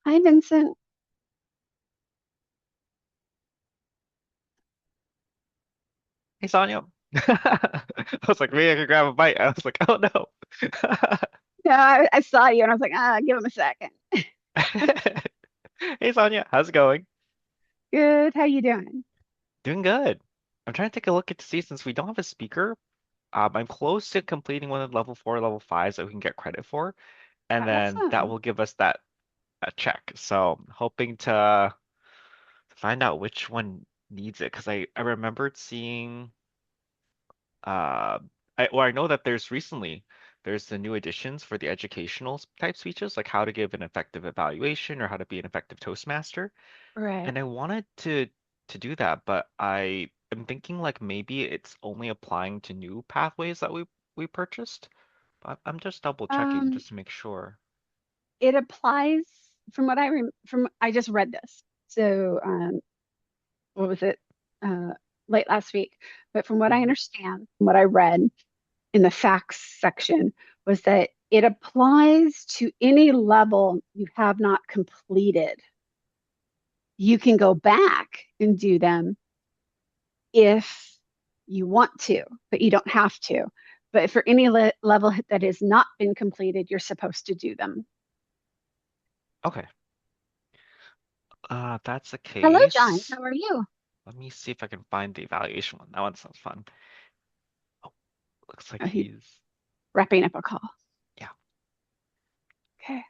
Hi, Vincent. Hey, Sonia. I was like, maybe I could grab a bite. I was like, oh no. No, I saw you and I was like, give him a second. Hey, Sonia, how's it going? Good. How you doing? Doing good. I'm trying to take a look at to see since we don't have a speaker. I'm close to completing one of the level four, level fives that we can get credit for, and then that Awesome. will give us that check. So I'm hoping to find out which one needs it because I remembered seeing Uh, I know that there's the new additions for the educational type speeches, like how to give an effective evaluation or how to be an effective Toastmaster. Right. And I wanted to do that, but I am thinking like maybe it's only applying to new pathways that we purchased. But I'm just double checking Um, just to make sure. it applies from what from I just read this. So, what was it? Uh, late last week. But from what I Mhm. understand, from what I read in the facts section, was that it applies to any level you have not completed. You can go back and do them if you want to, but you don't have to. But for any level that has not been completed, you're supposed to do them. Okay. That's the Hello, John. case. How are you? Let me see if I can find the evaluation one. That one sounds fun. Oh, looks like He's he's wrapping up a call. yeah. Okay.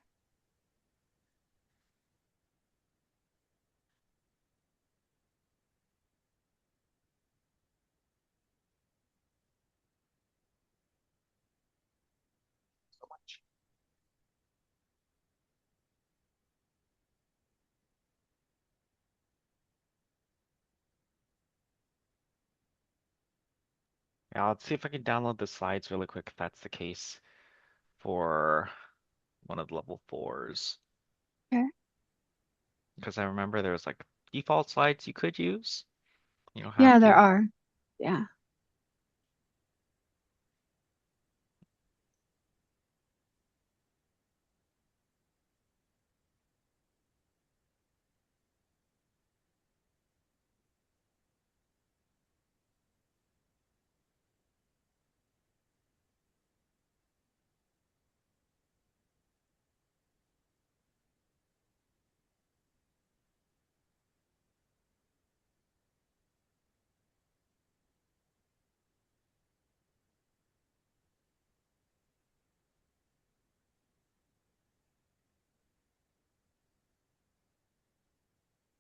Yeah, let's see if I can download the slides really quick if that's the case for one of the level fours. Okay. Because I remember there was like default slides you could use. You don't have Yeah, there to. are. Yeah.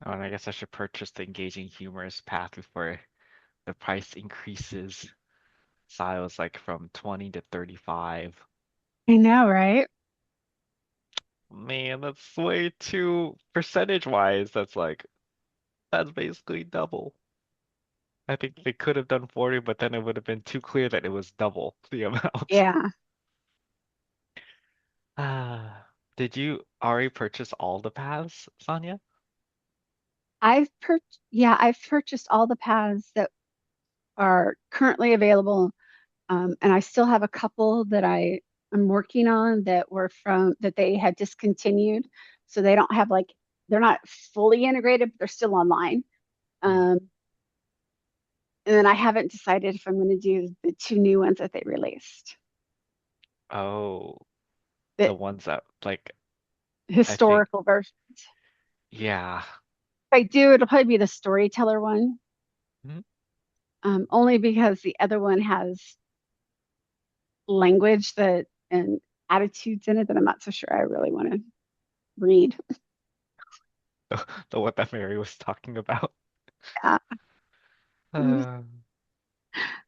Oh, and I guess I should purchase the engaging humorous path before the price increases. So I was like from 20 to 35. I know, right? Man, that's way too percentage wise. That's basically double. I think they could have done 40, but then it would have been too clear that it was double the amount. Yeah. Did you already purchase all the paths, Sonia? I've purchased all the paths that are currently available. And I still have a couple that I am working on that were from that they had discontinued. So they don't have like they're not fully integrated, but they're still online. Mhm. Um, and then I haven't decided if I'm going to do the two new ones that they released. Oh, the The ones that like I think, historical version. yeah. If I do, it'll probably be the storyteller one. Mhm. Only because the other one has language that and attitudes in it that I'm not so sure I really want to read. The one that Mary was talking about. Yeah. Uh, I'm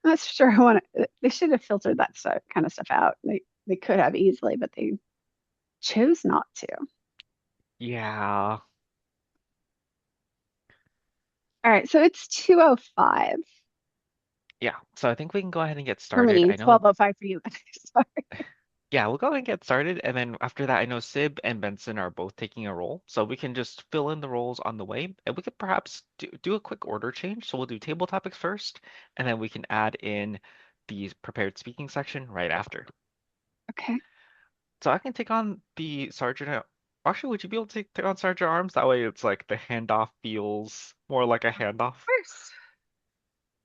not sure I want to. They should have filtered that stuff, kind of stuff out. They could have easily, but they chose not to. yeah. All right, so it's 2:05 Yeah. So I think we can go ahead and get for started. me, I know, 12:05 for you. Sorry. yeah, we'll go ahead and get started. And then after that, I know Sib and Benson are both taking a role. So we can just fill in the roles on the way. And we could perhaps do a quick order change. So we'll do table topics first, and then we can add in the prepared speaking section right after. Okay. So I can take on the sergeant. Actually, would you be able to take on Sergeant Arms? That way it's like the handoff feels more like a handoff. Course.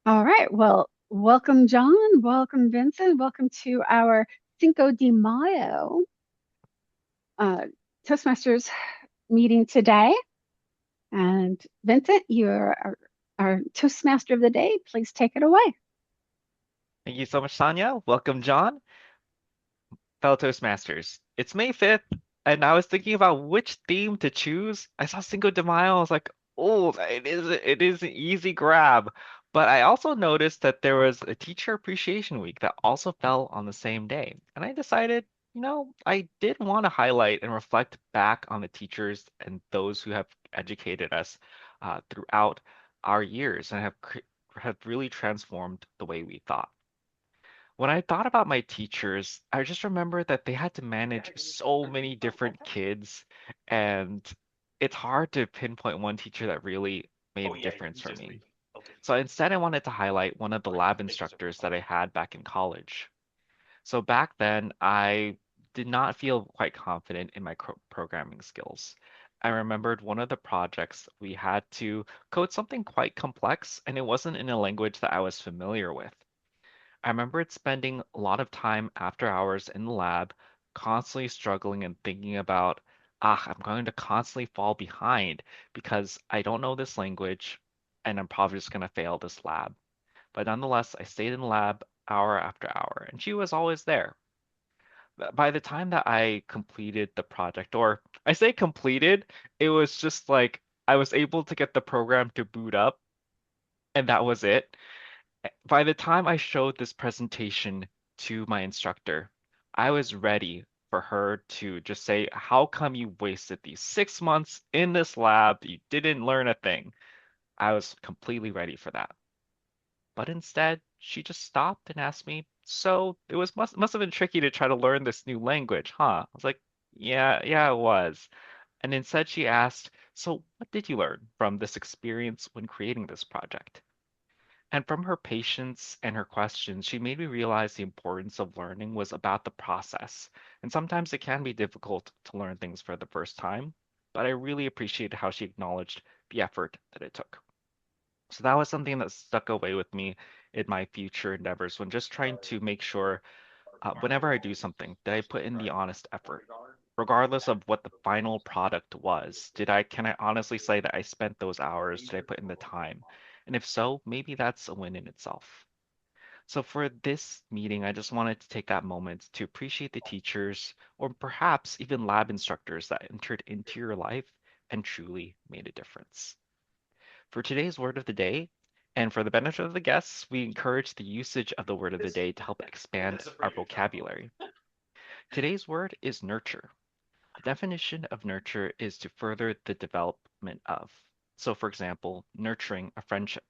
All right. Well, welcome, John. Welcome, Vincent. Welcome to our Cinco de Mayo uh, Toastmasters meeting today. And Vincent, you're our Toastmaster of the day. Please take it away. Thank you so much, Sonia. Welcome, John. Fellow Toastmasters, it's May 5th, and I was thinking about which theme to choose. I saw Cinco de Mayo, I was like, oh, it is an easy grab. But I also noticed that there was a Teacher Appreciation Week that also fell on the same day. And I decided, I did want to highlight and reflect back on the teachers and those who have educated us throughout our years and have really transformed the way we thought. When I thought about my teachers, I just remember that they had to manage so many different kids, and it's hard to pinpoint one teacher that really made a difference for me. So instead, I wanted to highlight one of the lab instructors that I had back in college. So back then, I did not feel quite confident in my programming skills. I remembered one of the projects we had to code something quite complex, and it wasn't in a language that I was familiar with. I remembered spending a lot of time after hours in the lab, constantly struggling and thinking about, I'm going to constantly fall behind because I don't know this language and I'm probably just going to fail this lab. But nonetheless, I stayed in the lab hour after hour, and she was always there. By the time that I completed the project, or I say completed, it was just like I was able to get the program to boot up, and that was it. By the time I showed this presentation to my instructor, I was ready for her to just say, how come you wasted these 6 months in this lab? You didn't learn a thing. I was completely ready for that. But instead, she just stopped and asked me, so it must have been tricky to try to learn this new language, huh? I was like, yeah, it was. And instead she asked, so what did you learn from this experience when creating this project? And from her patience and her questions, she made me realize the importance of learning was about the process. And sometimes it can be difficult to learn things for the first time, but I really appreciated how she acknowledged the effort that it took. So that was something that stuck away with me in my future endeavors when just trying to make sure whenever I do something, that I put in the honest effort, regardless of what the final product was. Can I honestly say that I spent those hours? Did I put in the time? And if so, maybe that's a win in itself. So for this meeting, I just wanted to take that moment to appreciate the teachers or perhaps even lab instructors that entered into your life and truly made a difference. For today's word of the day, and for the benefit of the guests, we encourage the usage of the word of the day to help expand our vocabulary. Today's word is nurture. The definition of nurture is to further the development of. So, for example, nurturing a friendship.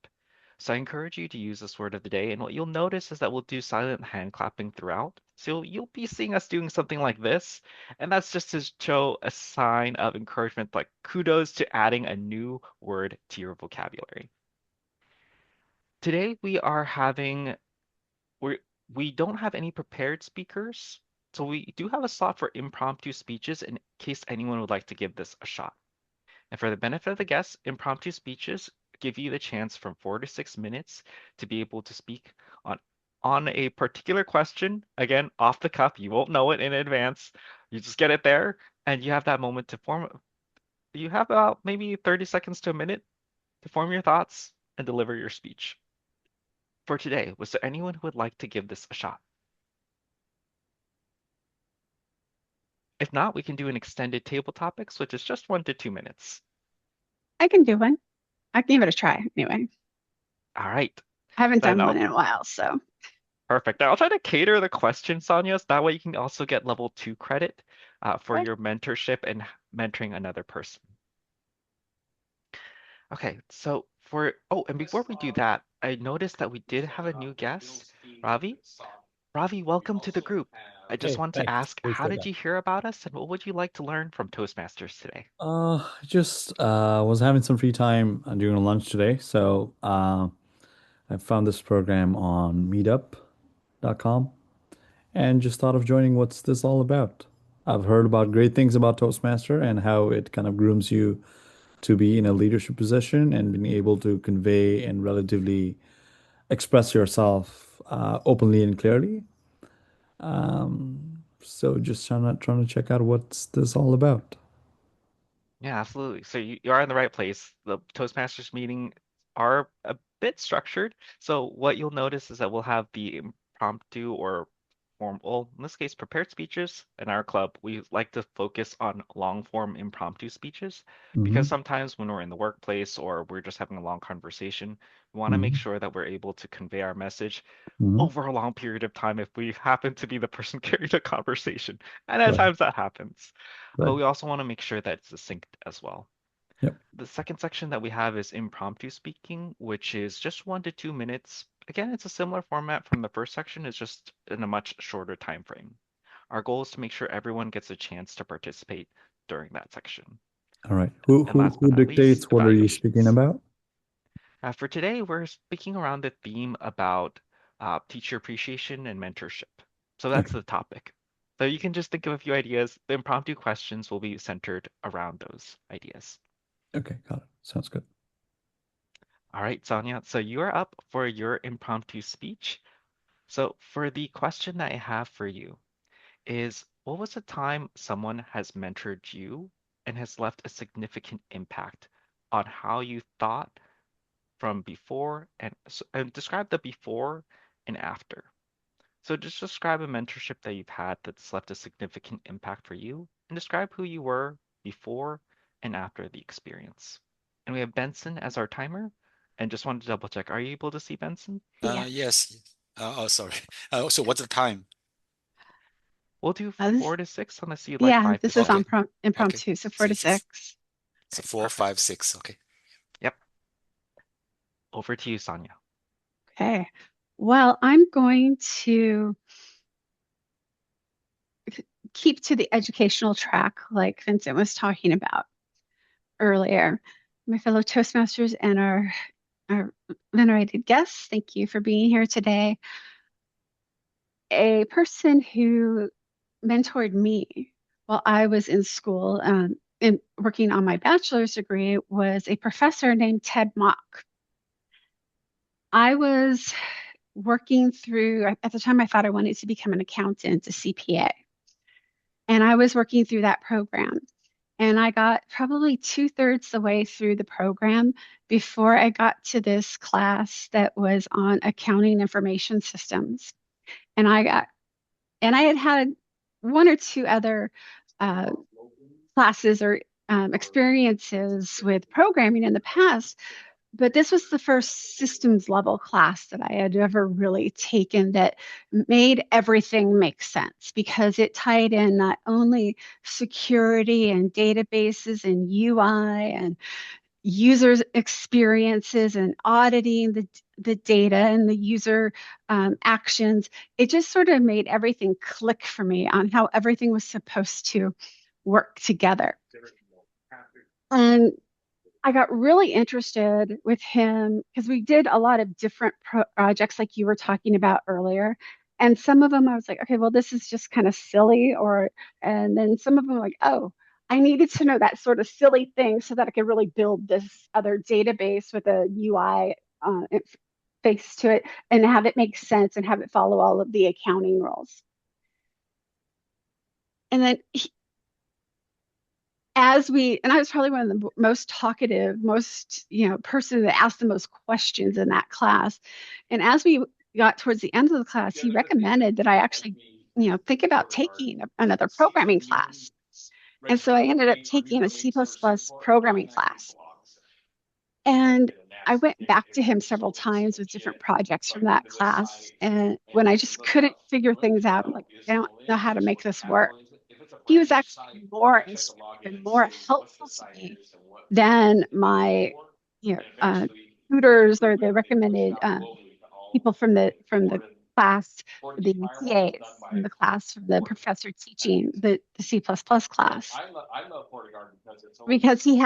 So, I encourage you to use this word of the day, and what you'll notice is that we'll do silent hand clapping throughout. So, you'll be seeing us doing something like this, and that's just to show a sign of encouragement, like kudos to adding a new word to your vocabulary. Today, we we don't have any prepared speakers, so we do have a slot for impromptu speeches in case anyone would like to give this a shot. And for the benefit of the guests, impromptu speeches give you the chance from 4 to 6 minutes to be able to speak on on a particular question. Again, off the cuff, you won't know it in advance. You just get it there, and you have that moment to form. You have about maybe 30 seconds to a minute to form your thoughts and deliver your speech. For today, was there anyone who would like to give this a shot? If not, we can do an extended table topics, which is just 1 to 2 minutes. I can do one. I can give it a try anyway. All right, I haven't then done one I'll in a while, so perfect. I'll try to cater the question, Sonia, so that way you can also get level 2 credit for good. your mentorship and mentoring another person. Okay, so and before we do that, I noticed that we did have a new guest, Ravi. Ravi, welcome to the group. I just Hey, want to thanks. ask, how Appreciate did that. you hear about us and what would you like to learn from Toastmasters today? Just was having some free time during lunch today, so I found this program on meetup.com and just thought of joining. What's this all about? I've heard about great things about Toastmaster and how it kind of grooms you to be in a leadership position and being able to convey and relatively express yourself openly and clearly. So just trying to check out what's this all about. Yeah, absolutely. So you are in the right place. The Toastmasters meeting are a bit structured. So what you'll notice is that we'll have the impromptu or formal, in this case, prepared speeches. In our club, we like to focus on long form impromptu speeches because Hmm. sometimes when we're in the workplace or we're just having a long conversation, we want to make Hmm. sure that we're able to convey our message Hmm. over a long period of time if we happen to be the person carrying the conversation. And at Right. times that happens. But Right. we also want to make sure that it's succinct as well. Yep. The second section that we have is impromptu speaking, which is just 1 to 2 minutes. Again, it's a similar format from the first section, it's just in a much shorter time frame. Our goal is to make sure everyone gets a chance to participate during that section. All right. Who And who last but who not least, dictates what are you speaking evaluations. about? For today, we're speaking around the theme about teacher appreciation and mentorship. So that's Okay. the topic. So you can just think of a few ideas. The impromptu questions will be centered around those ideas. Okay. Got it. Sounds good. All right, Sonia, so you are up for your impromptu speech. So for the question that I have for you is, what was a time someone has mentored you and has left a significant impact on how you thought from before and describe the before and after. So just describe a mentorship that you've had that's left a significant impact for you and describe who you were before and after the experience. And we have Benson as our timer. And just wanted to double check. Are you able to see Benson? Yeah. Yes. Oh, sorry. So what's the time? We'll do This, 4 to 6 unless you'd like yeah, five to this is Okay. seven. Okay. impromptu. So four So to for six. so Okay, four, five, perfect. six. Okay. Yep. Over to you, Sonia. Okay. Well, I'm going to keep to the educational track like Vincent was talking about earlier. My fellow Toastmasters and our venerated guests, thank you for being here today. A person who mentored me while I was in school and working on my bachelor's degree was a professor named Ted Mock. I was working through, at the time, I thought I wanted to become an accountant, a CPA. And I was working through that program. And I got probably two-thirds the way through the program before I got to this class that was on accounting information systems. And I had had one or two other uh, classes or experiences with programming in the past, but this was the first systems level class that I had ever really taken that made everything make sense because it tied in not only security and databases and UI and user experiences and auditing the data and the user actions. It just sort of made everything click for me on how everything was supposed to work together. And I got really interested with him because we did a lot of different projects like you were talking about earlier. And some of them I was like, okay, well, this is just kind of silly. And then some of them like, oh, I needed to know that sort of silly thing so that I could really build this other database with a UI face to it and have it make sense and have it follow all of the accounting rules. And then and I was probably one of the most talkative, most, person that asked the most questions in that class. And as we got towards the end of the class, he recommended that I actually, think about taking another programming class. And so I ended up taking a C++ programming class. And I went back to him several times with different projects from that class. And when I just couldn't figure things out, I'm like, I don't know how to make this work. He was actually more instructive and more helpful to me than my, tutors or the recommended people from the class, the TAs from the class, from the professor teaching the C++ class, because he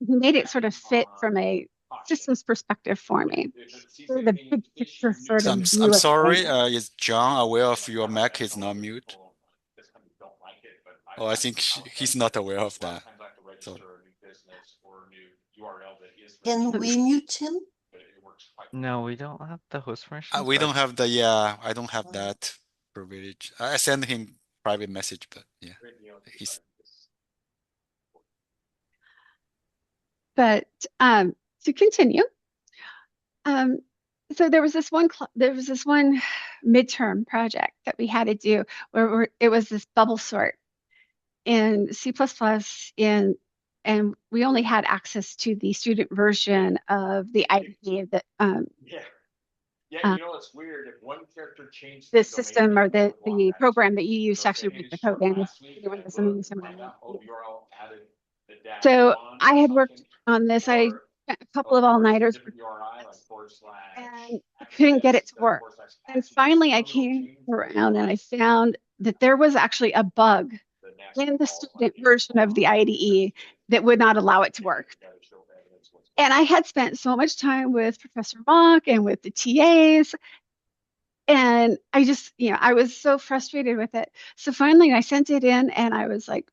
made it sort of fit from a systems perspective for me. Sort of the big picture sort So of I'm view of sorry. things. Is John aware of your mic is not mute? Oh, I think he's not aware of that. So Can we mute him? No, we don't have the host permissions, we but don't have the, yeah, I don't have that privilege. I send him private message, but yeah, he's But to continue, um, so there was this one midterm project that we had to do where it was this bubble sort in C++ in and we only had access to the student version of the IDE that uh, the system or the program that you use to actually write the code in. If anyone doesn't understand what I mean. So I had worked on this. I spent a couple of all-nighters and I couldn't get it to work. And finally, I came around and I found that there was actually a bug in the student version of the IDE that would not allow it to work. And I had spent so much time with Professor Mock and with the TAs, and I just, I was so frustrated with it. So finally, I sent it in and I was like,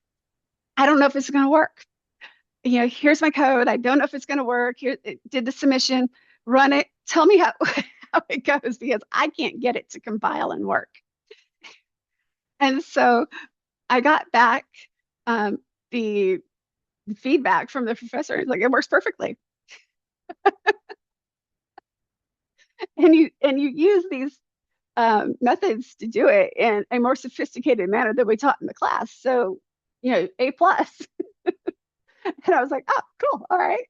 I don't know if it's going to work. Here's my code. I don't know if it's going to work. Here, did the submission, run it. Tell me how, how it goes because I can't get it to compile and work. And so I got back the feedback from the professor. He's like, it works perfectly. And you use these methods to do it in a more sophisticated manner than we taught in the class. So, A plus. And I was like, oh, cool. All right.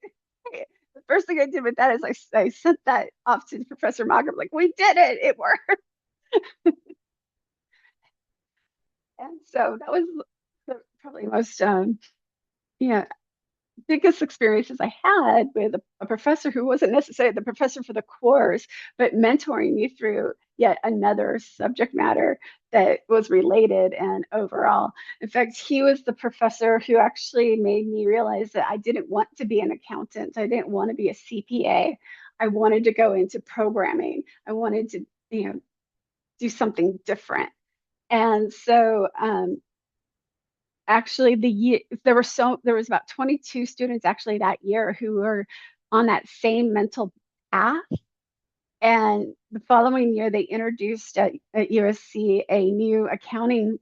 The first thing I did with that is I sent that off to Professor Mock. I'm like, we did it. It worked. And so that was probably the most, yeah, biggest experiences I had with a professor who wasn't necessarily the professor for the course, but mentoring me through yet another subject matter that was related and overall. In fact, he was the professor who actually made me realize that I didn't want to be an accountant. I didn't want to be a CPA. I wanted to go into programming. I wanted to, do something different. And so actually there was about 22 students actually that year who were on that same mental path, and the following year they introduced at USC a new accounting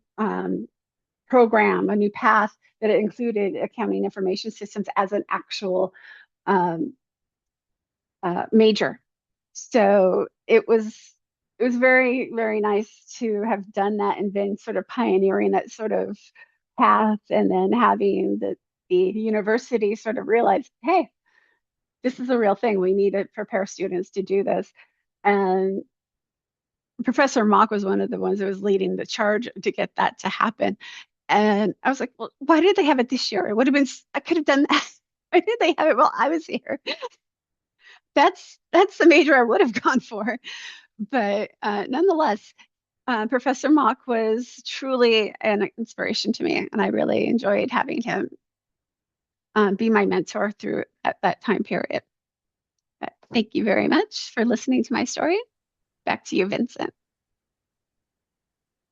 program, a new path that included accounting information systems as an actual um, major. So it was very, very nice to have done that and been sort of pioneering that sort of path, and then having the university sort of realize, hey, this is a real thing. We need to prepare students to do this. And Professor Mock was one of the ones that was leading the charge to get that to happen. And I was like, well, why did they have it this year? It would have been, I could have done that. Why did they have it while I was here? That's the major I would have gone for. But nonetheless, Professor Mock was truly an inspiration to me, and I really enjoyed having him be my mentor through at that time period. But thank you very much for listening to my story. Back to you, Vincent.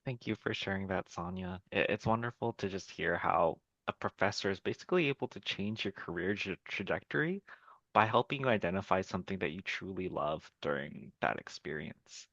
thank you for sharing that, Sonia. It's wonderful to just hear how a professor is basically able to change your career trajectory by helping you identify something that you truly love during that experience.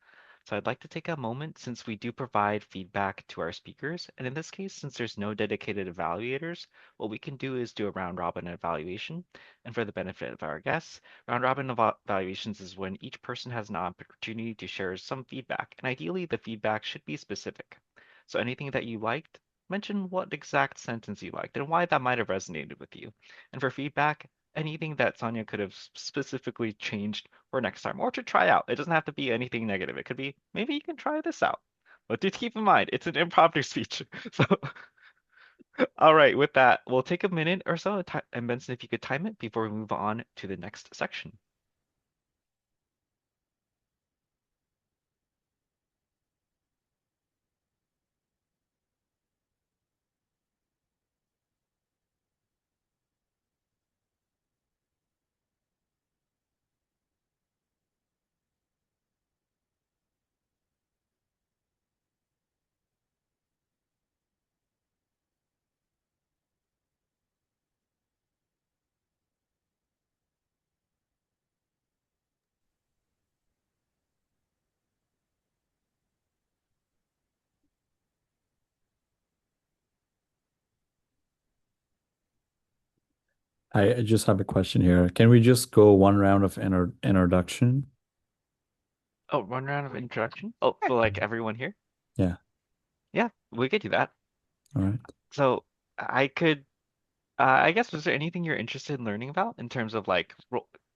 So I'd like to take a moment since we do provide feedback to our speakers, and in this case, since there's no dedicated evaluators, what we can do is do a round robin evaluation. And for the benefit of our guests, round robin evaluations is when each person has an opportunity to share some feedback, and ideally the feedback should be specific. So anything that you liked, mention what exact sentence you liked and why that might have resonated with you. And for feedback, anything that Sonia could have specifically changed for next time or to try out. It doesn't have to be anything negative. It could be maybe you can try this out. But do keep in mind, it's an impromptu speech. So, all right, with that, we'll take a minute or so. And Benson, if you could time it before we move on to the next section. I just have a question here. Can we just go one round of introduction? Oh, one round of introduction. Oh, for like everyone here. Yeah. Yeah, we could do that. All right. So I could, I guess, was there anything you're interested in learning about in terms of like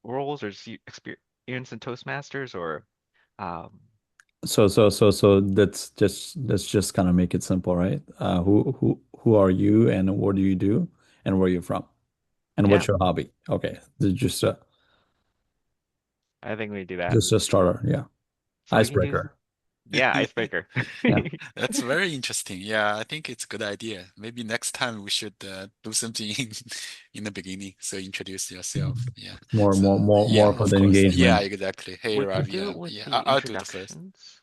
roles or experience in Toastmasters or, um, So let's just kind of make it simple, right? Who are you and what do you do and where are you from and yeah, what's your hobby? Okay, just I think we do that. just a starter, yeah. So we can do, Icebreaker, yeah, icebreaker. yeah. That's very interesting. Yeah, I think it's a good idea. Maybe next time we should do something in the beginning. So introduce yourself. Yeah. More So more more yeah, more for of the course. Yeah, engagement. exactly. Hey, We could Ravi. do it with Yeah, the I'll do the first. introductions.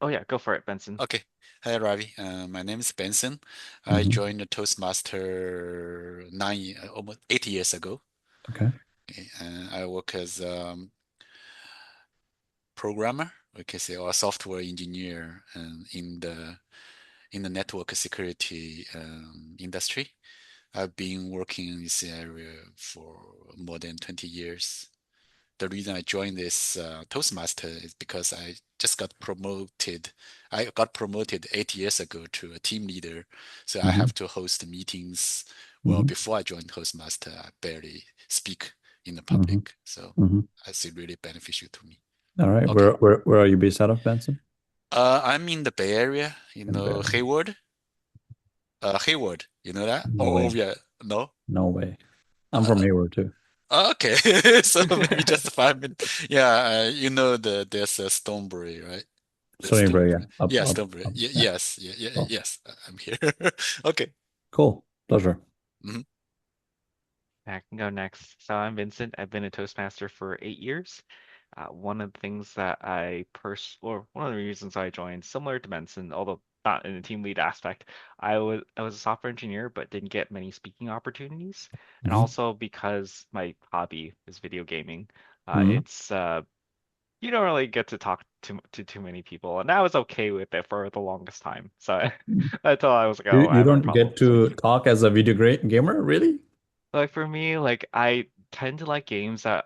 Oh yeah, go for it, Benson. Okay. Hi, Ravi. My name is Benson. I Hmm. joined the Toastmaster almost 8 years ago. Okay. Okay, I work as programmer, we can say, or software engineer in the network security industry. I've been working in this area for more than 20 years. The reason I joined this Toastmaster is because I just got promoted. I got promoted 8 years ago to a team leader, so I Hmm. have to host meetings. Well, Hmm. before I joined Toastmaster, I barely speak in the Hmm. public, so Hmm. it's really beneficial to me. All right. Okay. Where are you based out of, Benson? I'm in the Bay Area, In Bay Area. Hayward. Hayward, you know that? No Oh, way. yeah, no? No way. I'm from Uh, Hayward too. okay, so maybe just 5 minutes. Yeah, you know there's a Stonebury, right? The Stony Brook, Stonebury. yeah. Up, Yeah, up, Stonebury. up. Yeah. Yes, Cool. yes, I'm here. Okay. Cool. Pleasure. Mhm. I can go next. So I'm Vincent. I've been a Toastmaster for 8 years. One of the things that or one of the reasons I joined, similar to Benson, although not in the team lead aspect, I was a software engineer, but didn't get many speaking opportunities, and Hmm. also because my hobby is video gaming, Hmm. it's you don't really get to talk to too many people, and I was okay with it for the longest time. So until I was like, You oh, I you have a don't problem get to speaking. talk as a video gamer, really? Like for me, like I tend to like games that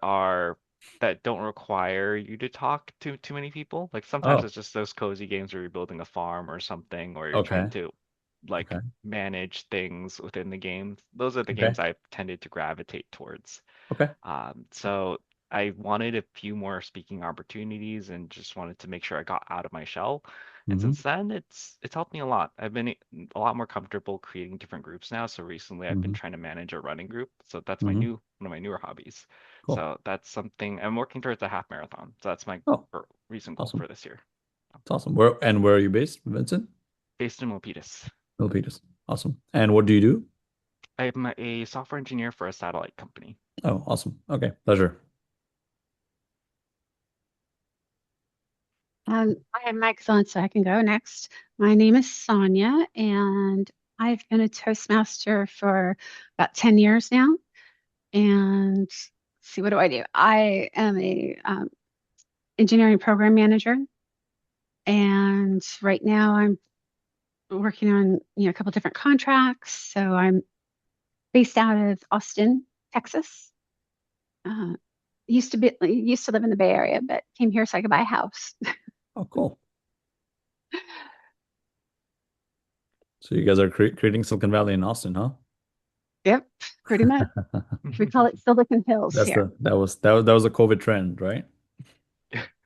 don't require you to talk to too many people. Like sometimes Oh, it's just those cozy games where you're building a farm or something, or you're trying okay. to Okay. like manage things within the game. Those are the Okay. games I've tended to gravitate towards. Okay. So I wanted a few more speaking opportunities and just wanted to make sure I got out of my shell. And Hmm. since then, it's helped me a lot. I've been a lot more comfortable creating different groups now. So recently, I've been Hmm. trying to manage a running group. So that's Hmm. one of my newer hobbies. Cool. So that's something I'm working towards a half marathon. So that's my Oh, recent goal awesome. for this year. It's awesome. Where are you based, Vincent? Based in Milpitas. Milpitas. Awesome. And what do you do? I'm a software engineer for a satellite company. Oh, awesome. Okay. Pleasure. I have mics on, so I can go next. My name is Sonia, and I've been a Toastmaster for about 10 years now. And let's see, what do I do? I am a engineering program manager, and right now I'm working on a couple different contracts. So I'm based out of Austin, Texas. Uh, used to live in the Bay Area, but came here so I could buy a house. Oh, cool. So you guys are creating Silicon Valley in Austin, huh? Yep, pretty much. We call it Silicon Hills That's here. that was a COVID trend, right?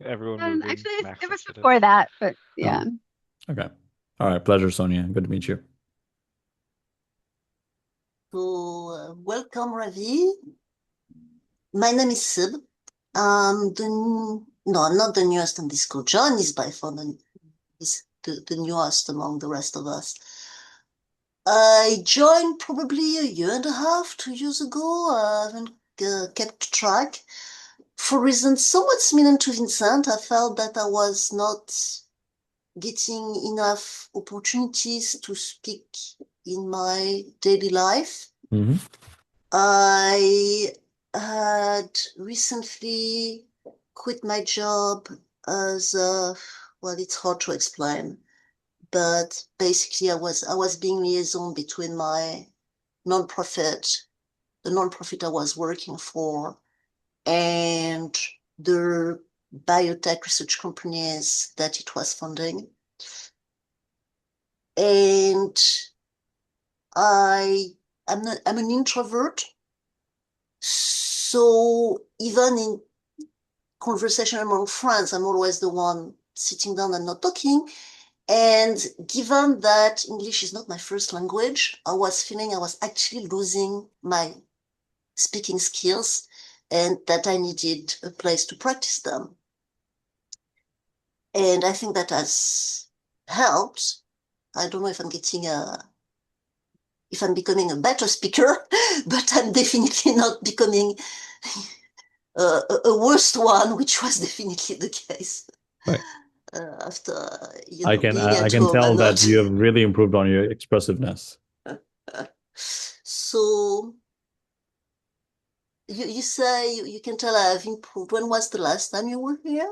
Everyone moving Actually, max it was exodus. before that, but Oh, yeah. okay. All right. Pleasure, Sonia. Good to meet you. So, welcome, Ravi. My name is Sib. No, I'm not the newest in this group. John is by far the newest among the rest of us. I joined probably a year and a half, 2 years ago. I haven't kept track. For reasons somewhat similar to Vincent, I felt that I was not getting enough opportunities to speak in my daily life. Hmm. I had recently quit my job as well, it's hard to explain, but basically I was being liaison between my nonprofit the nonprofit I was working for and the biotech research companies that it was funding. And I'm an introvert. So even in conversation among friends, I'm always the one sitting down and not talking. And given that English is not my first language, I was feeling I was actually losing my speaking skills and that I needed a place to practice them. And I think that has helped. I don't know if I'm becoming a better speaker, but I'm definitely not becoming a worse one, which was definitely the case. Right. After I can being I at can home tell and that not. you have really improved on your expressiveness. So you say you can tell I have improved. When was the last time you were here?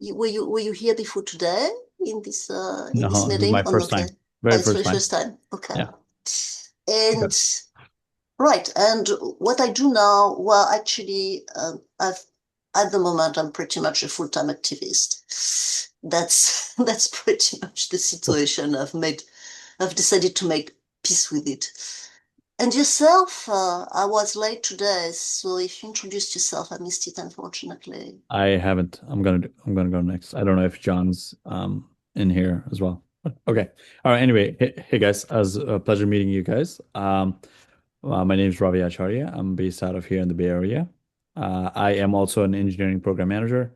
Were you here before today in this No, this is meeting my or first not? time. Oh, Very it's first my time. first time. Okay. Yeah. And Okay. right, and what I do now, well, actually, at the moment I'm pretty much a full-time activist. That's pretty much the situation. I've decided to make peace with it. And yourself, I was late today, so if you introduced yourself, I missed it, unfortunately. I haven't. I'm gonna go next. I don't know if John's in here as well. Okay. All right. Anyway, hey guys, it was a pleasure meeting you guys. My name is Ravi Acharya. I'm based out of here in the Bay Area. I am also an engineering program manager.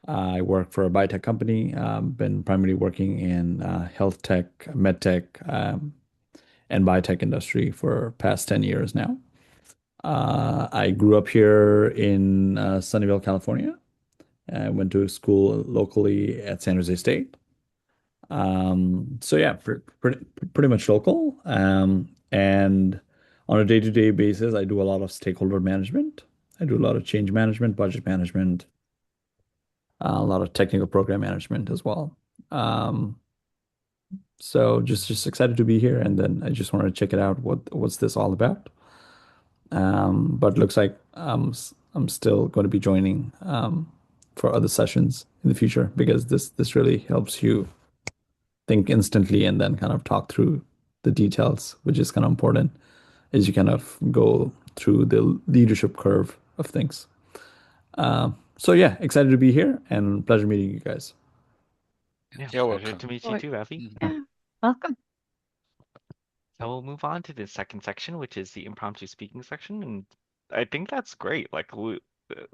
I work for a biotech company. Been primarily working in health tech, med tech, and biotech industry for past 10 years now. I grew up here in Sunnyvale, California. I went to school locally at San Jose State. So yeah, pretty much local. And on a day-to-day basis, I do a lot of stakeholder management. I do a lot of change management, budget management, a lot of technical program management as well. Um, so just excited to be here, and then I just wanted to check it out. What's this all about? But looks like I'm still going to be joining for other sessions in the future because this really helps you think instantly and then kind of talk through the details, which is kind of important as you kind of go through the leadership curve of things. So yeah, excited to be here and pleasure meeting you guys. Yeah, You're pleasure welcome. to meet you Well, too, Ravi. yeah, welcome. So we'll move on to the second section, which is the impromptu speaking section, and I think that's great.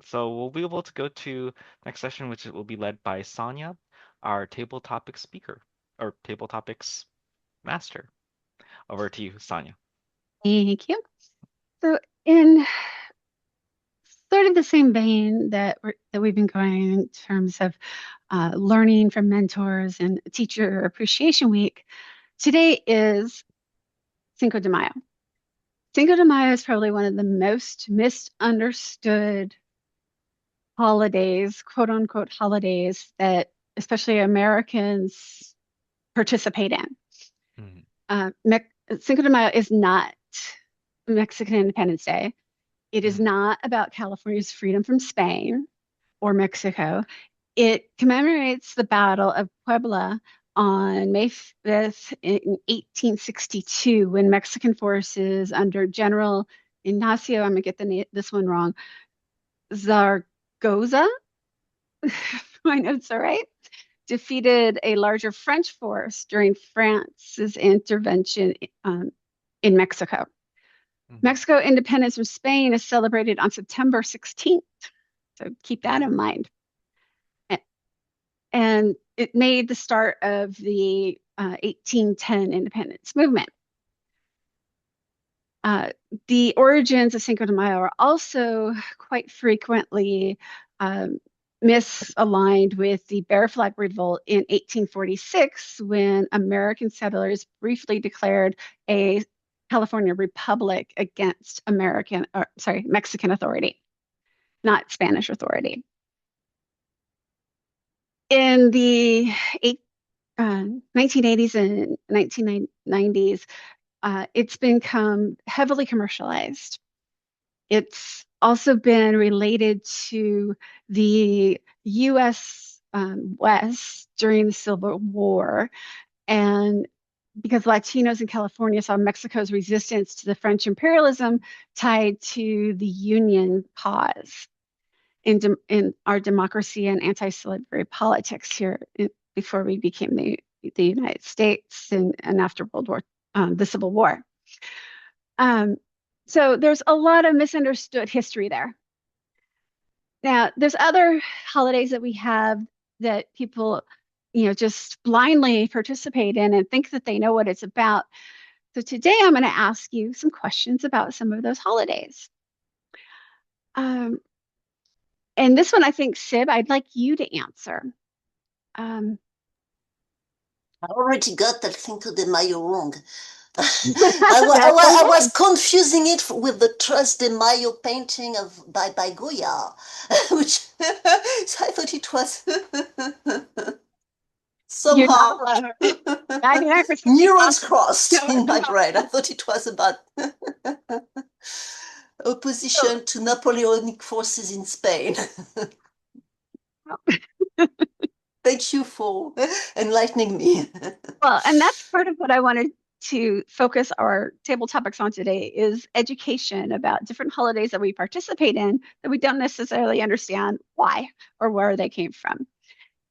So we'll be able to go to next session, which will be led by Sonia, our table topics speaker or table topics master. Over to you, Sonia. Thank you. So in sort of the same vein that we've been going in terms of learning from mentors and Teacher Appreciation Week, today is Cinco de Mayo. Cinco de Mayo is probably one of the most misunderstood holidays, quote unquote holidays, that especially Americans participate in. Mhm. Cinco de Mayo is not Mexican Independence Day. It is Mhm. not about California's freedom from Spain or Mexico. It commemorates the Battle of Puebla on May 5th in 1862 when Mexican forces under General Ignacio, I'm going to get this one wrong, Zaragoza, if my notes are right, defeated a larger French force during France's intervention in Mexico. Mhm. Mexico independence from Spain is celebrated on September 16th. So keep that in mind. And it made the start of the 1810 independence movement. The origins of Cinco de Mayo are also quite frequently misaligned with the Bear Flag Revolt in 1846, when American settlers briefly declared a California republic against Mexican authority, not Spanish authority. In the 1980s and 1990s, it's become heavily commercialized. It's also been related to the U.S. West during the Civil War, and because Latinos in California saw Mexico's resistance to the French imperialism tied to the Union cause in our democracy and anti-slavery politics here before we became the United States and after the Civil War. So there's a lot of misunderstood history there. Now, there's other holidays that we have that people, just blindly participate in and think that they know what it's about. So today I'm going to ask you some questions about some of those holidays. And this one, I think, Sib, I'd like you to answer. I already got El Cinco de Mayo wrong. I was confusing it with the Tres de Mayo painting by Goya, which so I thought it was somehow 99% neurons crossed in my brain. I thought it was about opposition to Napoleonic forces in Spain. Thank you for enlightening me. Well, and that's part of what I wanted to focus our table topics on today is education about different holidays that we participate in that we don't necessarily understand why or where they came from.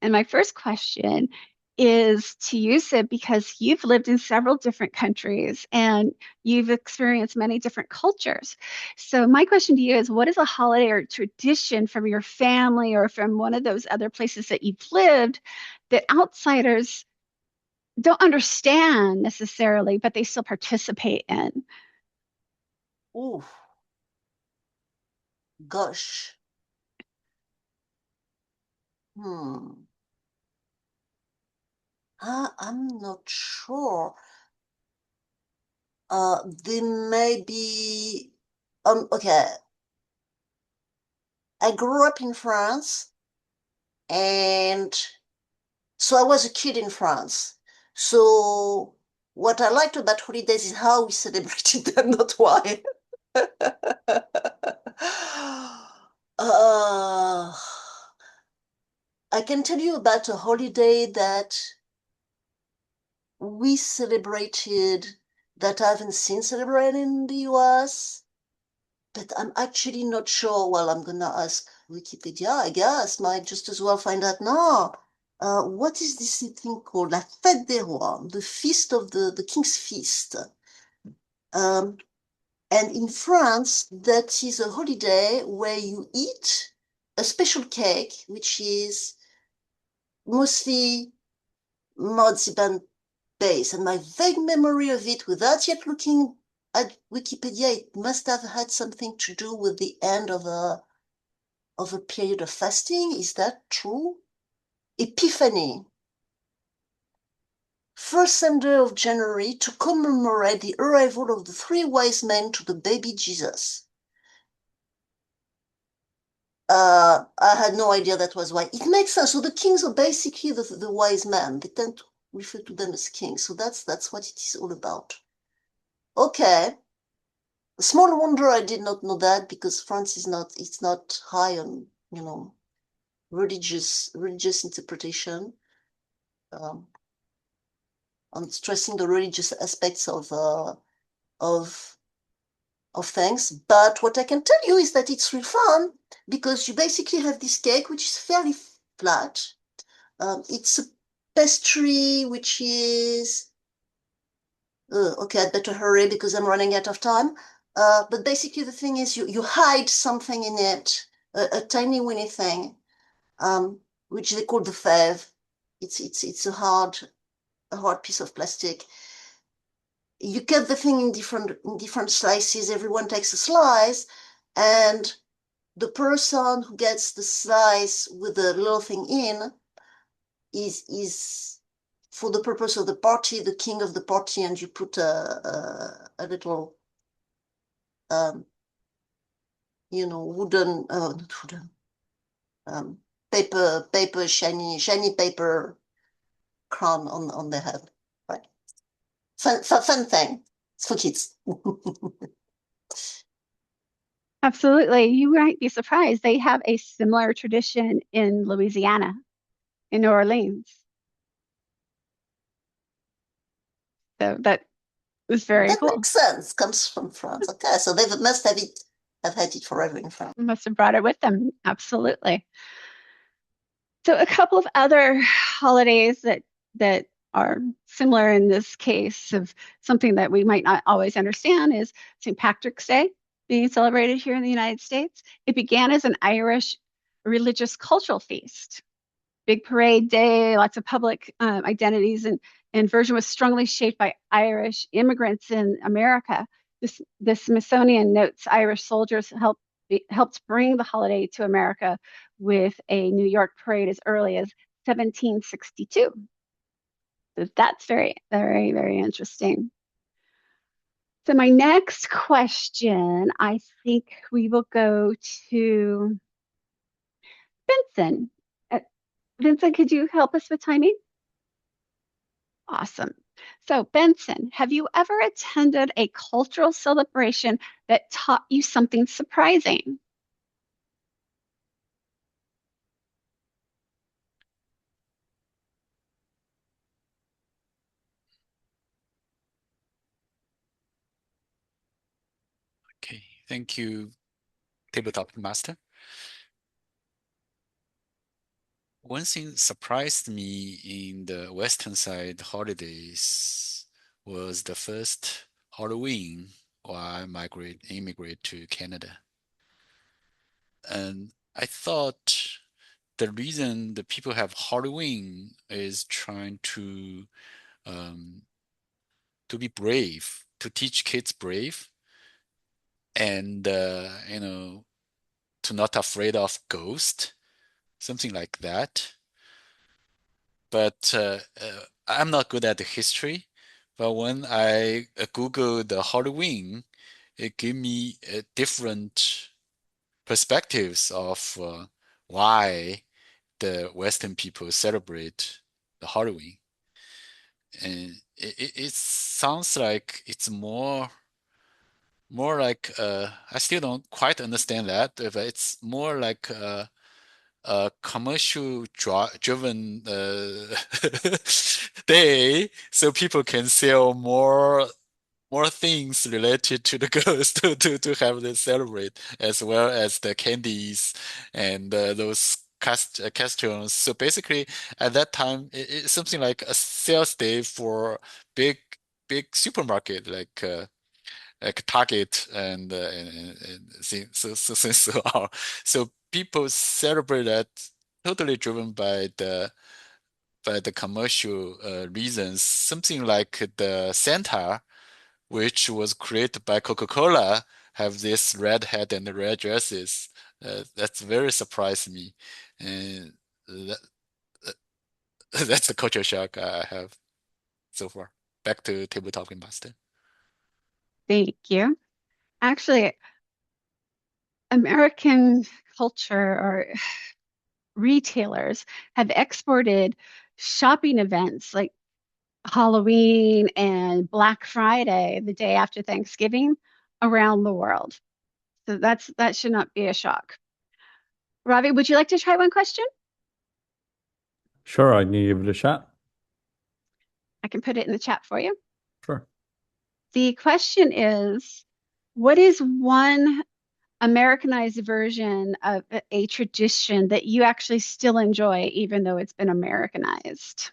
And my first question is to you, Sid, because you've lived in several different countries and you've experienced many different cultures. So my question to you is, what is a holiday or tradition from your family or from one of those other places that you've lived that outsiders don't understand necessarily, but they still participate in? Ooh, gosh. I'm not sure. There may be. Okay. I grew up in France, and so I was a kid in France. So what I liked about holidays is how we celebrated them, not why. I can tell you about a holiday that we celebrated that I haven't seen celebrated in the US, but I'm actually not sure. Well, I'm gonna ask Wikipedia, I guess. Might just as well find out now. What is this thing called? La Fête des Rois, the feast of the King's Feast. And in France, that is a holiday where you eat a special cake, which is mostly marzipan based. And my vague memory of it, without yet looking at Wikipedia, it must have had something to do with the end of a period of fasting. Is that true? Epiphany. First Sunday of January to commemorate the arrival of the three wise men to the baby Jesus. I had no idea that was why. It makes sense. So the kings are basically the wise men. They tend to refer to them as kings. So that's what it is all about. Okay. Small wonder I did not know that, because France is not, it's not high on, religious interpretation, on stressing the religious aspects of things. But what I can tell you is that it's real fun, because you basically have this cake, which is fairly flat. It's a pastry, which is, okay, I'd better hurry because I'm running out of time. But basically the thing is you hide something in it, a tiny weeny thing, which they call the fève. It's a hard piece of plastic. You cut the thing in different slices. Everyone takes a slice, and the person who gets the slice with the little thing in is for the purpose of the party, the king of the party, and you put a little wooden, not wooden, paper, shiny paper crown on the head, right? Fun thing. It's for kids. Absolutely. You might be surprised. They have a similar tradition in Louisiana, in New Orleans. So that was very That cool. makes sense. Comes from France. Okay, so they must have had it forever in France. Must have brought it with them. Absolutely. So a couple of other holidays that are similar in this case of something that we might not always understand is St. Patrick's Day being celebrated here in the United States. It began as an Irish religious cultural feast. Big parade day, lots of public identities, and version was strongly shaped by Irish immigrants in America. The Smithsonian notes Irish soldiers helped bring the holiday to America with a New York parade as early as 1762. So that's very, very, very interesting. So my next question, I think we will go to Vincent. Vincent, could you help us with timing? Awesome. So, Benson, have you ever attended a cultural celebration that taught you something surprising? Okay, thank you, Tabletop Master. One thing surprised me in the Western side holidays was the first Halloween while I immigrate to Canada. And I thought the reason the people have Halloween is trying to be brave, to teach kids brave, and to not afraid of ghost, something like that. But I'm not good at the history. But when I Google the Halloween, it gave me different perspectives of why the Western people celebrate the Halloween. And it sounds like it's more like I still don't quite understand that, but it's more like a commercial driven day, so people can sell more things related to the girls to have them celebrate, as well as the candies and those costumes. So basically, at that time, it's something like a sales day for big big supermarket like Target and so on. So people celebrate that totally driven by the commercial reasons. Something like the Santa, which was created by Coca-Cola, have this red hat and the red dresses. That's very surprised me, and that, that's the culture shock I have so far. Back to tabletop game master. Thank you. Actually, American culture or retailers have exported shopping events like Halloween and Black Friday, the day after Thanksgiving, around the world. So that should not be a shock. Ravi, would you like to try one question? Sure, I can give it a shot. I can put it in the chat for you. Sure. The question is, what is one Americanized version of a tradition that you actually still enjoy, even though it's been Americanized?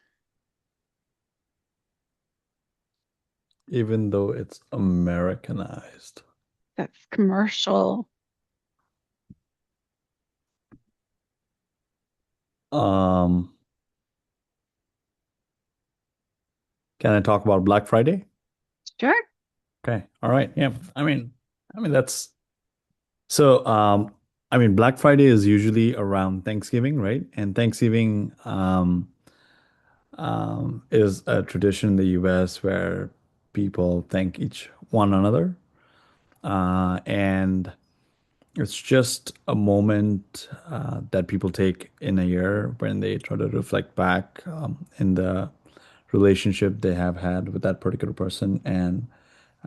Even though it's Americanized. That's commercial. Um, can I talk about Black Friday? Sure. Okay. All right. Yeah. That's so Black Friday is usually around Thanksgiving, right? And Thanksgiving is a tradition in the US where people thank each one another. And it's just a moment that people take in a year when they try to reflect back in the relationship they have had with that particular person and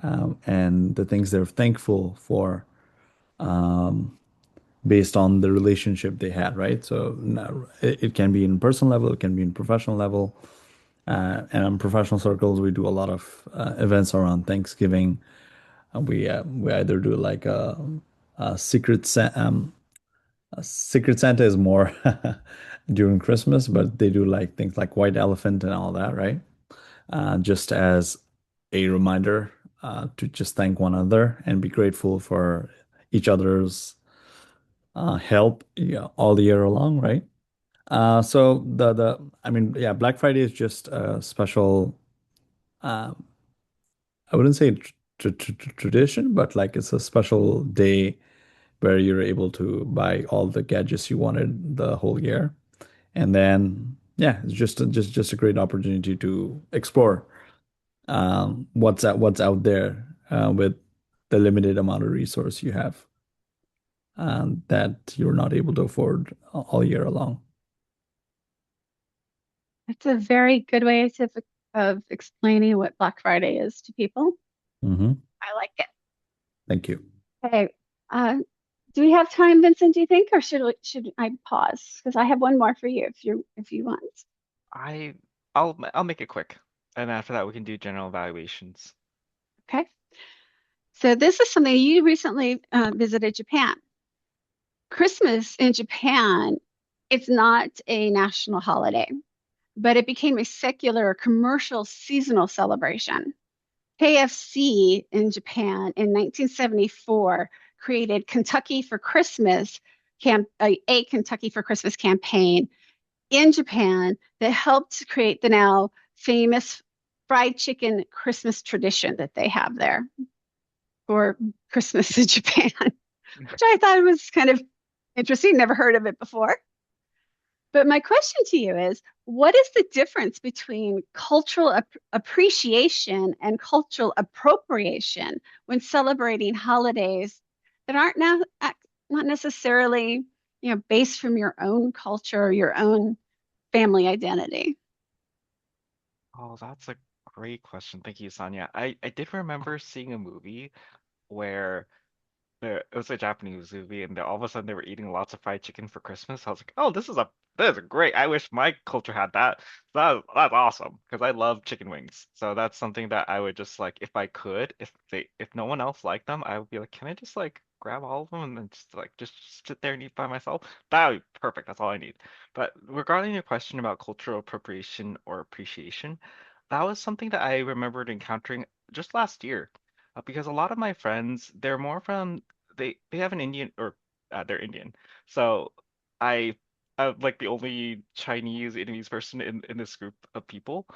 and the things they're thankful for based on the relationship they had, right? So it can be in personal level, it can be in professional level. And in professional circles, we do a lot of events around Thanksgiving. We either do like a Secret Santa is more during Christmas, but they do like things like White Elephant and all that, right? Just as a reminder to just thank one another and be grateful for each other's help, yeah, all the year long, right? So I mean, yeah, Black Friday is just a special. Um, I wouldn't say tradition, but like it's a special day where you're able to buy all the gadgets you wanted the whole year. And then, yeah, it's just a great opportunity to explore what's out there with the limited amount of resource you have that you're not able to afford all year long. That's a very good way of explaining what Black Friday is to people. Hmm. I like it. Thank you. Okay. Uh, do we have time, Vincent, do you think, or should I pause? Because I have one more for you if you want. I I'll make it quick, and after that we can do general evaluations. Okay. So this is something you recently visited Japan. Christmas in Japan, it's not a national holiday, but it became a secular commercial seasonal celebration. KFC in Japan in 1974 created Kentucky for Christmas a Kentucky for Christmas campaign in Japan that helped to create the now famous fried chicken Christmas tradition that they have there for Christmas in Japan, which I thought was kind of interesting. Never heard of it before. But my question to you is, what is the difference between cultural appreciation and cultural appropriation when celebrating holidays that aren't now not necessarily, based from your own culture or your own family identity? Oh, that's a great question. Thank you, Sonia. I did remember seeing a movie where it was a Japanese movie, and all of a sudden they were eating lots of fried chicken for Christmas. I was like, oh, this is great. I wish my culture had that. That's awesome because I love chicken wings. So that's something that I would just like if I could, if no one else liked them, I would be like, can I just like grab all of them and then just sit there and eat by myself? That would be perfect. That's all I need. But regarding your question about cultural appropriation or appreciation, that was something that I remembered encountering just last year. Because a lot of my friends, they're more from they have an Indian or they're Indian. So I I'm like the only Chinese Vietnamese person in this group of people.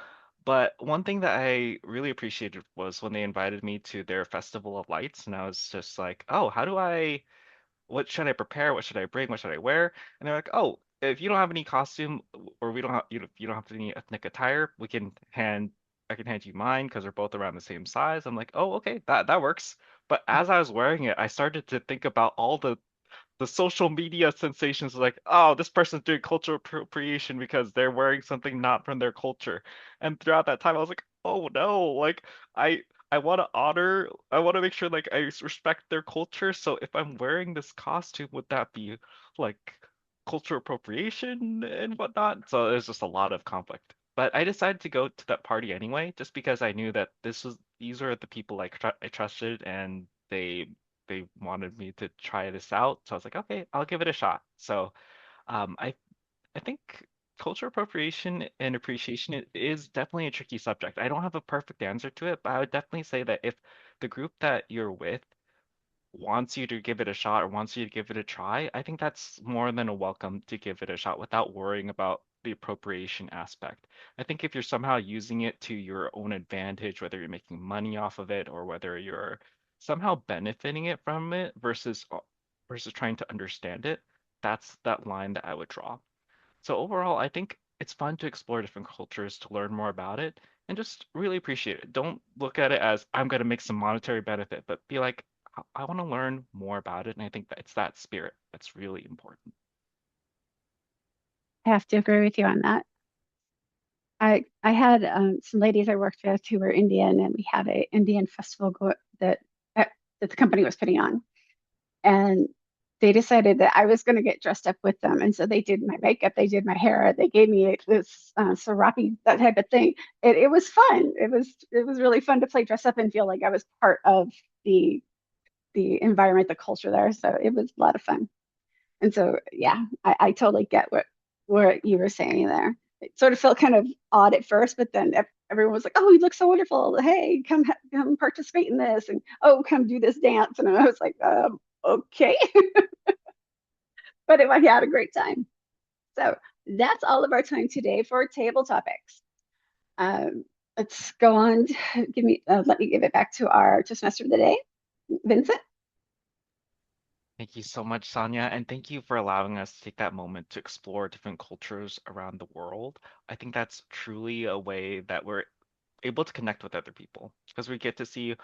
But one thing that I really appreciated was when they invited me to their Festival of Lights, and I was just like, oh, what should I prepare? What should I bring? What should I wear? And they're like, oh, if you don't have any costume or we don't have you don't have any ethnic attire, I can hand you mine because we're both around the same size. I'm like, oh, okay, that works. But as I was wearing it, I started to think about all the social media sensations like, oh, this person's doing cultural appropriation because they're wearing something not from their culture. And throughout that time, I was like, oh no, like I I want to make sure like respect their culture. So if I'm wearing this costume, would that be like cultural appropriation and whatnot? So there's just a lot of conflict. But I decided to go to that party anyway, just because I knew that these are the people I trusted and they wanted me to try this out. So I was like, okay, I'll give it a shot. So um, I I think cultural appropriation and appreciation is definitely a tricky subject. I don't have a perfect answer to it, but I would definitely say that if the group that you're with wants you to give it a shot or wants you to give it a try, I think that's more than a welcome to give it a shot without worrying about the appropriation aspect. I think if you're somehow using it to your own advantage, whether you're making money off of it or whether you're somehow benefiting it from it versus trying to understand it, that's that line that I would draw. So overall, I think it's fun to explore different cultures to learn more about it and just really appreciate it. Don't look at it as I'm going to make some monetary benefit, but be like, I want to learn more about it. And I think that it's that spirit that's really important. I have to agree with you on that. I had some ladies I worked with who were Indian, and we had an Indian festival uh, that the company was putting on, and they decided that I was going to get dressed up with them, and so they did my makeup, they did my hair, they gave me this serape, that type of thing. It was fun. It was really fun to play dress up and feel like I was part of the the environment, the culture there. So it was a lot of fun. And so, yeah, I totally get what you were saying there. It sort of felt kind of odd at first, but then everyone was like, "Oh, you look so wonderful! Hey, come participate in this, and oh, come do this dance." And I was like, "Okay," but I had a great time. So that's all of our time today for table topics. Um, let's go on. Let me give it back to our Toastmaster of the day, Vincent. Thank you so much, Sonia, and thank you for allowing us to take that moment to explore different cultures around the world. I think that's truly a way that we're able to connect with other people because we get to see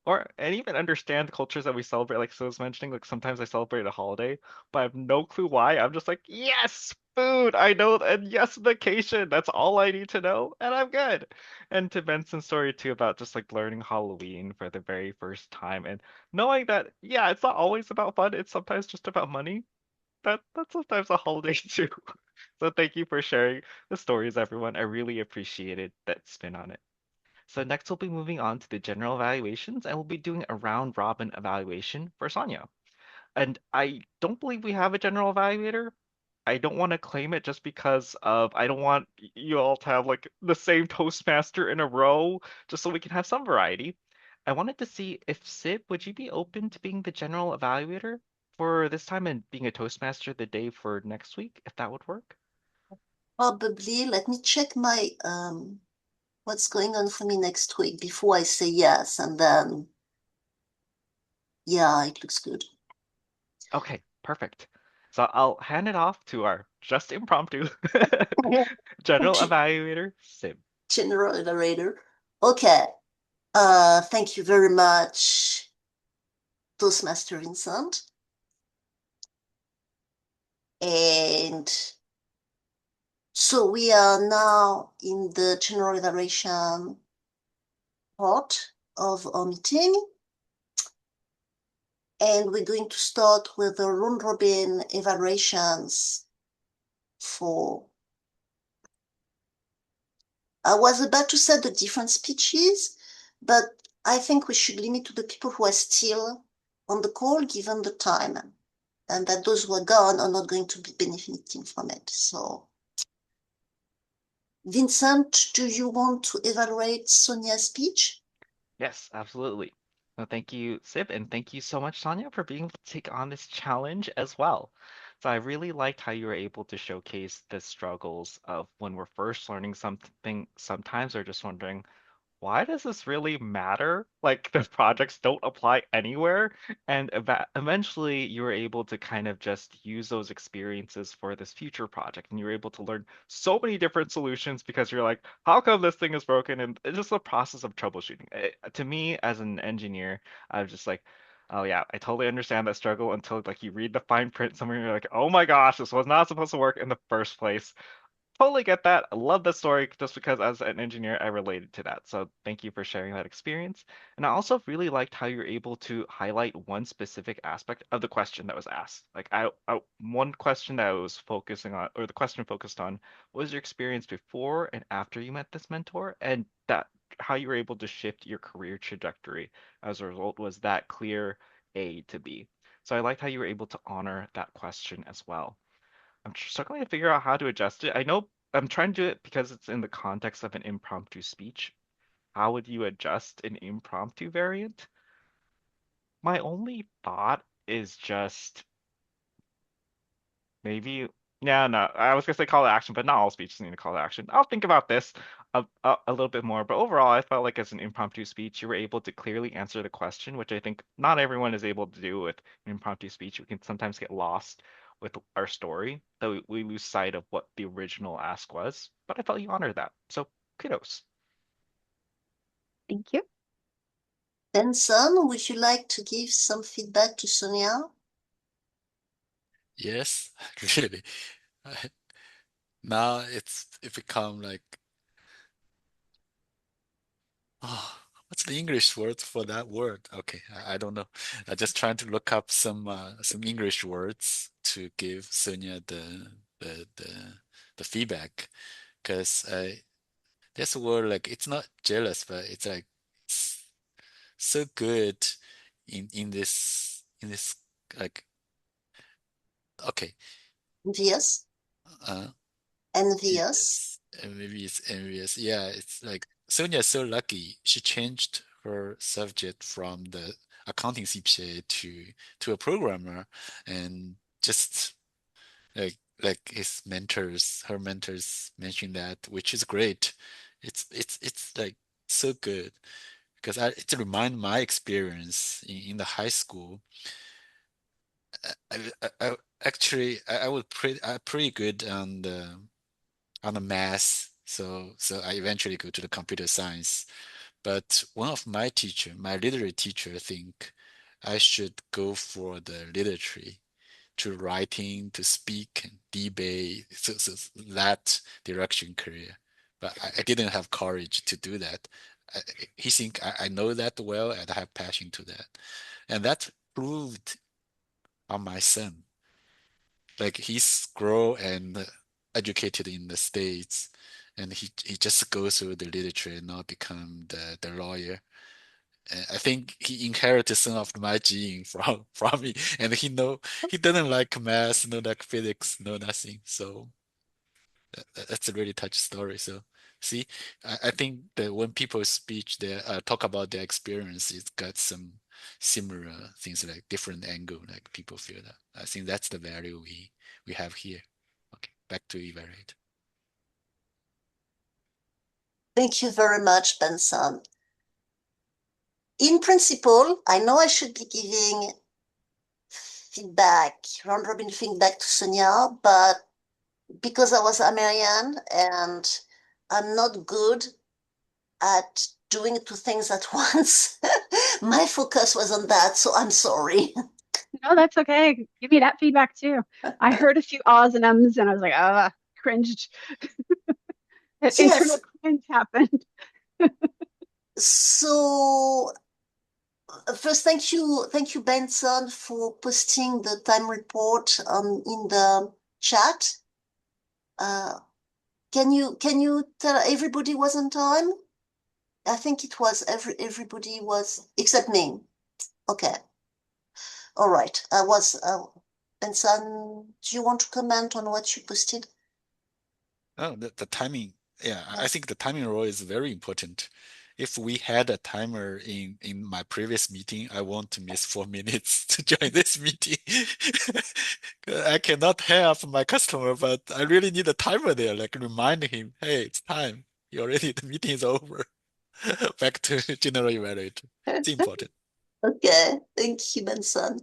or and even understand the cultures that we celebrate. Like so was mentioning, like sometimes I celebrate a holiday, but I have no clue why. I'm just like, yes, food, I know, and yes, vacation. That's all I need to know, and I'm good. And to Benson's story too about just like learning Halloween for the very first time and knowing that, yeah, it's not always about fun. It's sometimes just about money. That's sometimes a holiday too. So thank you for sharing the stories, everyone. I really appreciated that spin on it. So next we'll be moving on to the general evaluations and we'll be doing a round robin evaluation for Sonia. And I don't believe we have a general evaluator. I don't want to claim it just because of I don't want you all to have like the same Toastmaster in a row, just so we can have some variety. I wanted to see if Sib, would you be open to being the general evaluator for this time and being a Toastmaster the day for next week, if that would work? Probably. Let me check my what's going on for me next week before I say yes, and then yeah, it looks good. Okay, perfect. So I'll hand it off to our just impromptu general evaluator, Sib. General narrator. Okay. Thank you very much, Toastmaster Vincent. And so we are now in the general evaluation part of our meeting. And we're going to start with the round robin evaluations for. I was about to say the different speeches, but I think we should limit to the people who are still on the call given the time, and that those who are gone are not going to be benefiting from it. So, Vincent, do you want to evaluate Sonia's speech? Yes, absolutely. No, thank you, Sib, and thank you so much, Sonia, for being able to take on this challenge as well. So I really liked how you were able to showcase the struggles of when we're first learning something sometimes we're just wondering, why does this really matter? Like the projects don't apply anywhere. And eventually you were able to kind of just use those experiences for this future project. And you were able to learn so many different solutions because you're like, how come this thing is broken? And it's just a process of troubleshooting. To me, as an engineer, I was just like, oh yeah, I totally understand that struggle until like you read the fine print somewhere and you're like, oh my gosh, this was not supposed to work in the first place. Totally get that. I love the story just because as an engineer, I related to that. So thank you for sharing that experience. And I also really liked how you're able to highlight one specific aspect of the question that was asked. Like one question that I was focusing on, or the question focused on, was your experience before and after you met this mentor, and that how you were able to shift your career trajectory as a result was that clear A to B. So I liked how you were able to honor that question as well. I'm struggling to figure out how to adjust it. I know I'm trying to do it because it's in the context of an impromptu speech. How would you adjust an impromptu variant? My only thought is just maybe, yeah, no, I was gonna say call to action, but not all speeches need a call to action. I'll think about this a little bit more, but overall, I felt like as an impromptu speech, you were able to clearly answer the question, which I think not everyone is able to do with an impromptu speech. We can sometimes get lost with our story, though we lose sight of what the original ask was. But I felt you honored that, so kudos. Thank you. Benson, would you like to give some feedback to Sonia? Yes, really. Now it become like Oh, what's the English word for that word? Okay, I don't know. I'm just trying to look up some English words to give Sonia the the, the feedback because there's a word like it's not jealous, but it's like s- so good in this like okay Envious? uh Envious? yes, and maybe it's envious. Yeah, it's like Sonia's so lucky. She changed her subject from the accounting CPA to a programmer, and just like her mentors mentioned that, which is great. It's like so good because it remind my experience in the high school. I was pretty good on the math, so I eventually go to the computer science. But one of my literary teacher, think I should go for the literature, to writing, to speak, and debate, so that direction career. But I didn't have courage to do that. I, he think I know that well and I have passion to that, and that proved on my son. Like he's grow and educated in the States, and he just goes through the literature and now become the lawyer. And I think he inherited some of my gene from me, and he doesn't like math, no like physics, no nothing. So that's a really touch story. So see, I think that when people speech, they talk about their experience, it's got some similar things like different angle, like people feel that. I think that's the value we have here. Okay, back to evaluate. Thank you very much, Benson. In principle, I know I should be giving feedback, round robin feedback to Sonia, but because I was American and I'm not good at doing two things at once, my focus was on that, so I'm sorry. No, that's okay. Give me that feedback too. I heard a few ahs and ums and I was like, cringed. Internal Yes, cringe happened. so first, thank you, Benson, for posting the time report in the chat. Can you tell everybody was on time? I think it was everybody was except me. Okay, all right. Benson, do you want to comment on what you posted? Oh, the timing. Yeah, I think the timing role is very important. If we had a timer in my previous meeting, I won't miss 4 minutes to join this meeting. I cannot help my customer, but I really need a timer there, like reminding him, hey, it's time. The meeting is over. Back to general evaluator. It's important. Okay, thank you, Benson.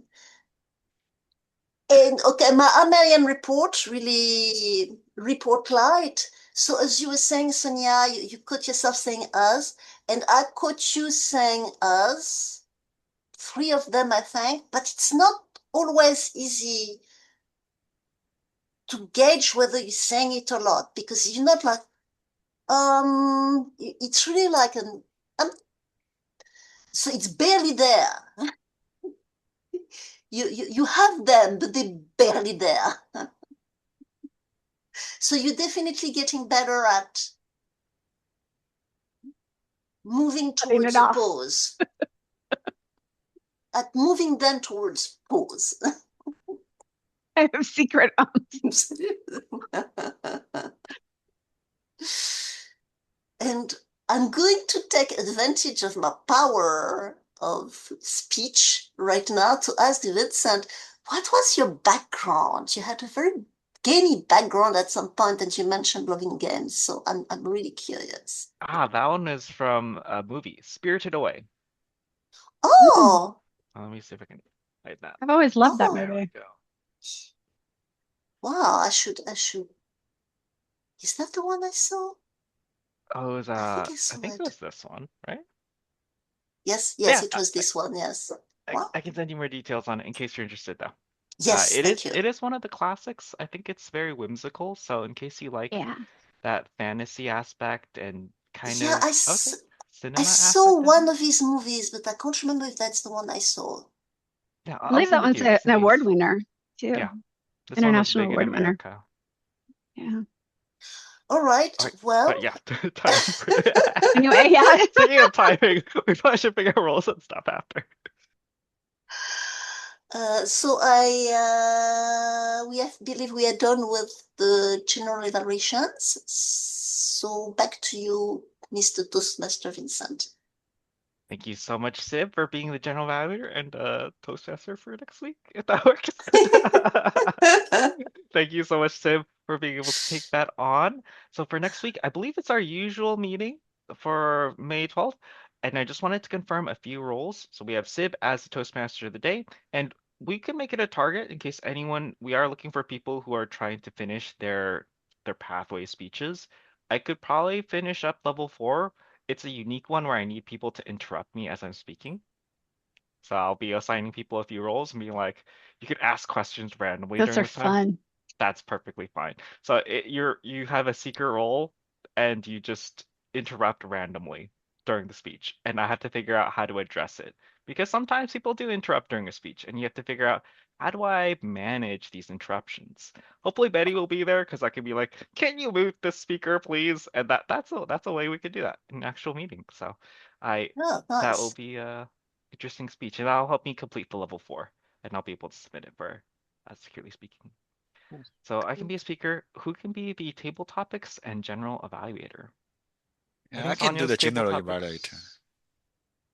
And okay, my American report really report light. So as you were saying, Sonia, you caught yourself saying us, and I caught you saying us. Three of them, I think, but it's not always easy to gauge whether you're saying it or not because you're not like it's really like so it's barely there. You have them, but they're barely there. So you're definitely getting better at moving Cutting it towards a off. pose, at moving them towards pose. I have secret ums. And I'm going to take advantage of my power of speech right now to ask Vincent, what was your background? You had a very gamey background at some point, and you mentioned loving games, so I'm really curious. That one is from a movie, Spirited Away. Oh, Let me see if I can find that. I've always loved that oh, There we movie. go. wow, I should. Is that the one I saw? Oh, it was I think I I saw think it it. was this one, right? Yes, Yeah, it was this one, yes. Wow. I can send you more details on it in case you're interested though. Yes, thank you. It is one of the classics. I think it's very whimsical, so in case you like Yeah. that fantasy aspect and kind Yeah, of, I would say cinema saw aspect of one it. of his movies, but I can't remember if that's the one I saw. Yeah, I I'll believe that send it to one's you just in an award case. winner too. Yeah, this one was International big in award winner. America. Yeah. All right. All right, Well, but yeah, timing. Anyway, yeah. Speaking of timing, we probably should figure out roles and stuff after. so we believe we are done with the general evaluations. So back to you, Mr. Toastmaster Vincent. Thank you so much, Sib, for being the general evaluator and Toastmaster for next week, if that works. Thank you so much, Sib, for being able to take that on. So for next week, I believe it's our usual meeting for May 12th. And I just wanted to confirm a few roles. So we have Sib as the Toastmaster of the day, and we can make it a target in case anyone, we are looking for people who are trying to finish their pathway speeches. I could probably finish up level 4. It's a unique one where I need people to interrupt me as I'm speaking. So I'll be assigning people a few roles and being like, you could ask questions randomly Those during are this time. fun. That's perfectly fine. So you have a secret role and you just interrupt randomly during the speech, and I have to figure out how to address it because sometimes people do interrupt during a speech, and you have to figure out how do I manage these interruptions. Hopefully Betty will be there because I can be like, can you mute the speaker, please? And that's a way we could do that in an actual meeting. So I Oh, that will nice. be a interesting speech, and that'll help me complete the level 4, and I'll be able to submit it for securely speaking. So I can be a speaker. Who can be the table topics and general evaluator? I Yeah, I think can do Sonia's the table general evaluator. topics.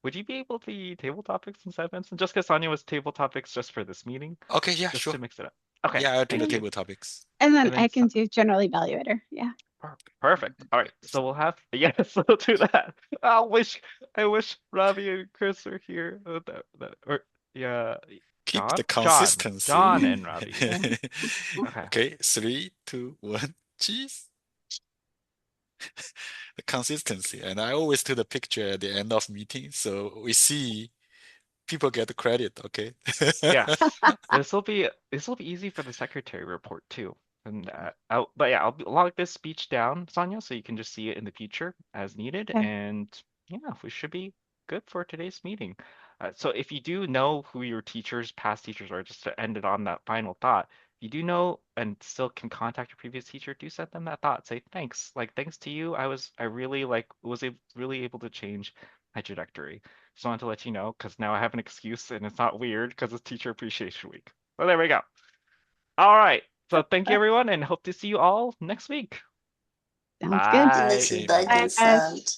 Would you be able to be table topics instead, Vincent? Just because Sonia was table topics just for this meeting, Okay, yeah, just sure. to mix it up. Okay, Yeah, I'll do the thank you. table topics. And then And then I can do general evaluator. Yeah. Perfect. All right, so we'll have yes, we'll do that. I wish Robbie and Chris were here. Or yeah, Keep the John consistency. and Robbie. Okay. Okay, 3, 2, 1, cheese. The consistency. And I always do the picture at the end of meeting, so we see people get the credit, okay? Yes, this will be easy for the secretary report too. And but yeah, I'll log this speech down, Sonia, so you can just see it in the future as needed. Okay. And yeah, we should be good for today's meeting. So if you do know who your teachers, past teachers are, just to end it on that final thought, if you do know and still can contact your previous teacher, do send them that thought. Say thanks. Like thanks to you, I really really able to change my trajectory. Just wanted to let you know because now I have an excuse and it's not weird because it's Teacher Appreciation Week. Well, there we go. All right. So thank you, everyone, and hope to see you all next week. Sounds good. Bye. Intimacy Okay, by bye-bye. Bye, guys. Vincent.